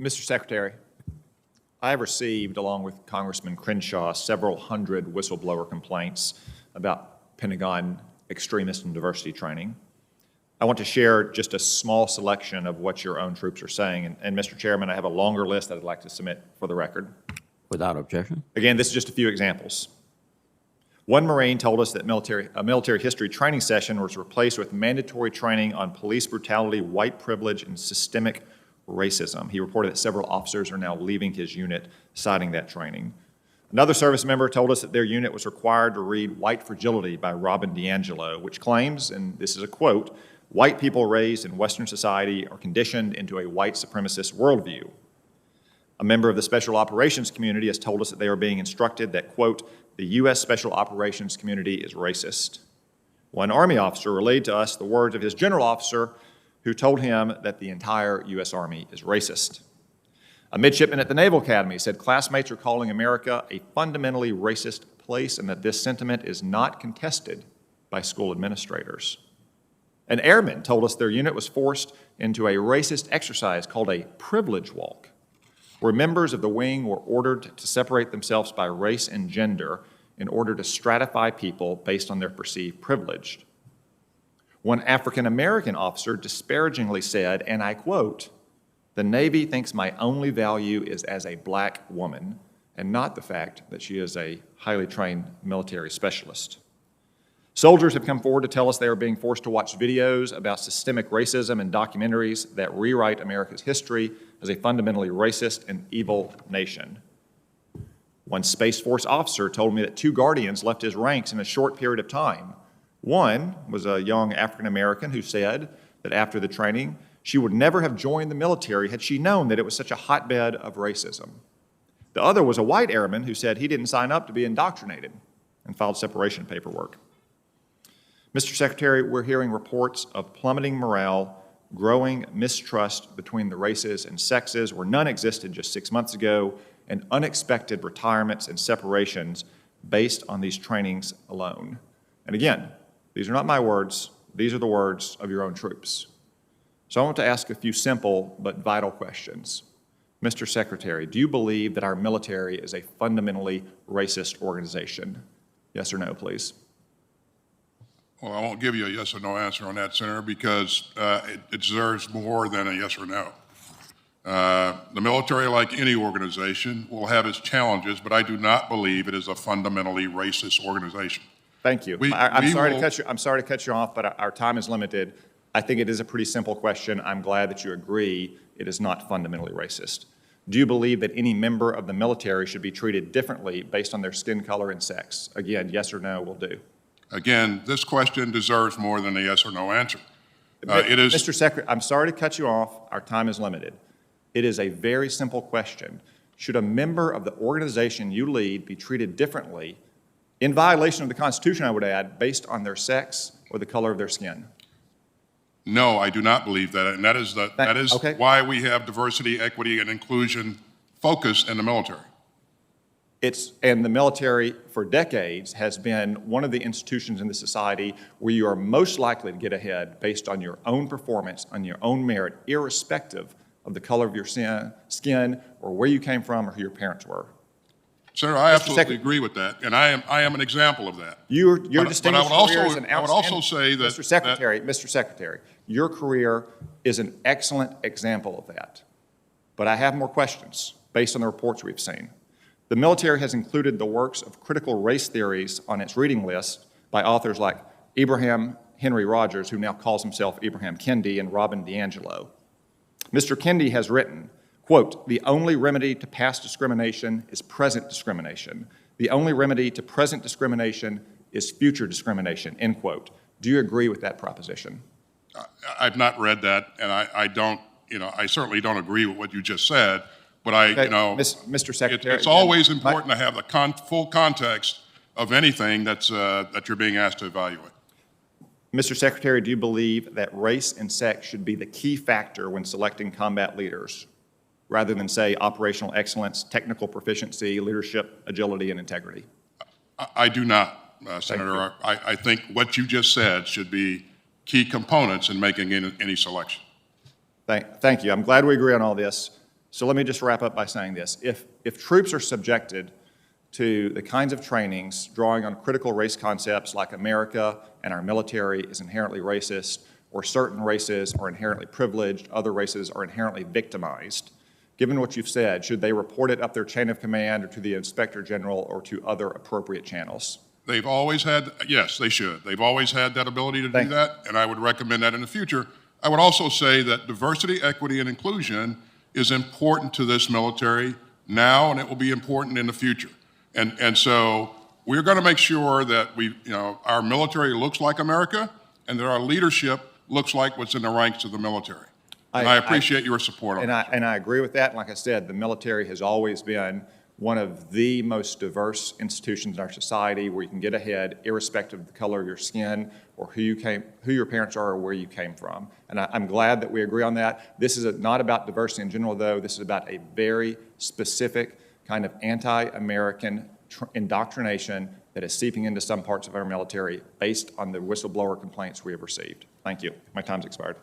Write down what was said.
Mr. Secretary, I have received, along with Congressman Crenshaw, several hundred whistleblower complaints about Pentagon extremist and diversity training. I want to share just a small selection of what your own troops are saying. And Mr. Chairman, I have a longer list that I'd like to submit for the record. Without objection. Again, this is just a few examples. One Marine told us that a military history training session was replaced with mandatory training on police brutality, white privilege, and systemic racism. He reported that several officers are now leaving his unit, citing that training. Another service member told us that their unit was required to read White Fragility by Robin DiAngelo, which claims, and this is a quote, "White people raised in Western society are conditioned into a white supremacist worldview." A member of the Special Operations community has told us that they are being instructed that, quote, "The U.S. Special Operations community is racist." One Army officer relayed to us the words of his general officer who told him that the entire U.S. Army is racist. A midshipman at the Naval Academy said classmates are calling America a fundamentally racist place and that this sentiment is not contested by school administrators. An airman told us their unit was forced into a racist exercise called a privilege walk, where members of the wing were ordered to separate themselves by race and gender in order to stratify people based on their perceived privilege. One African-American officer disparagingly said, and I quote, "The Navy thinks my only value is as a black woman and not the fact that she is a highly trained military specialist." Soldiers have come forward to tell us they are being forced to watch videos about systemic racism and documentaries that rewrite America's history as a fundamentally racist and evil nation. One Space Force officer told me that 2 Guardians left his ranks in a short period of time. One was a young African-American who said that after the training, she would never have joined the military had she known that it was such a hotbed of racism. The other was a white airman who said he didn't sign up to be indoctrinated and filed separation paperwork. Mr. Secretary, we're hearing reports of plummeting morale, growing mistrust between the races and sexes where none existed just 6 months ago, and unexpected retirements and separations based on these trainings alone. And again, these are not my words, these are the words of your own troops. So I want to ask a few simple but vital questions. Mr. Secretary, do you believe that our military is a fundamentally racist organization? Yes or no, please. Well, I won't give you a yes or no answer on that, Senator, because it deserves more than a yes or no. The military, like any organization, will have its challenges, but I do not believe it is a fundamentally racist organization. Thank you. I'm sorry to cut you off, but our time is limited. I think it is a pretty simple question. I'm glad that you agree it is not fundamentally racist. Do you believe that any member of the military should be treated differently based on their skin color and sex? Again, yes or no will do. Again, this question deserves more than a yes or no answer. Mr. Secretary, I'm sorry to cut you off. Our time is limited. It is a very simple question. Should a member of the organization you lead be treated differently, in violation of the Constitution, I would add, based on their sex or the color of their skin? No, I do not believe that, and that is okay. Why we have diversity, equity, and inclusion focus in the military. And the military, for decades, has been one of the institutions in the society where you are most likely to get ahead based on your own performance, on your own merit, irrespective of the color of your skin or where you came from or who your parents were. Sir, I absolutely agree with that, and I am an example of that. Your distinguished career is an outstanding. I would also say that Mr. Secretary, your career is an excellent example of that. But I have more questions based on the reports we've seen. The military has included the works of critical race theories on its reading list by authors like Ibrahim Henry Rogers, who now calls himself Ibrahim Kendi, and Robin DiAngelo. Mr. Kendi has written, quote, "The only remedy to past discrimination is present discrimination. The only remedy to present discrimination is future discrimination," end quote. Do you agree with that proposition? I've not read that, and I don't, I certainly don't agree with what you just said. But Mr. Secretary, it's always important to have the full context of anything that you're being asked to evaluate. Mr. Secretary, do you believe that race and sex should be the key factor when selecting combat leaders, rather than, say, operational excellence, technical proficiency, leadership, agility, and integrity? I do not, Senator. I think what you just said should be key components in making any selection. Thank you. I'm glad we agree on all this. So let me just wrap up by saying this. If troops are subjected to the kinds of trainings drawing on critical race concepts like America and our military is inherently racist, or certain races are inherently privileged, other races are inherently victimized, given what you've said, should they report it up their chain of command or to the Inspector General or to other appropriate channels? They've always had, yes, they should. They've always had that ability to do that, and I would recommend that in the future. I would also say that diversity, equity, and inclusion is important to this military now, and it will be important in the future. And so we're going to make sure that our military looks like America, and that our leadership looks like what's in the ranks of the military. And I appreciate your support on that. And I agree with that. And like I said, the military has always been one of the most diverse institutions in our society where you can get ahead irrespective of the color of your skin or who your parents are or where you came from. And I'm glad that we agree on that. This is not about diversity in general, though. This is about a very specific kind of anti-American indoctrination that is seeping into some parts of our military based on the whistleblower complaints we have received. Thank you. My time's expired.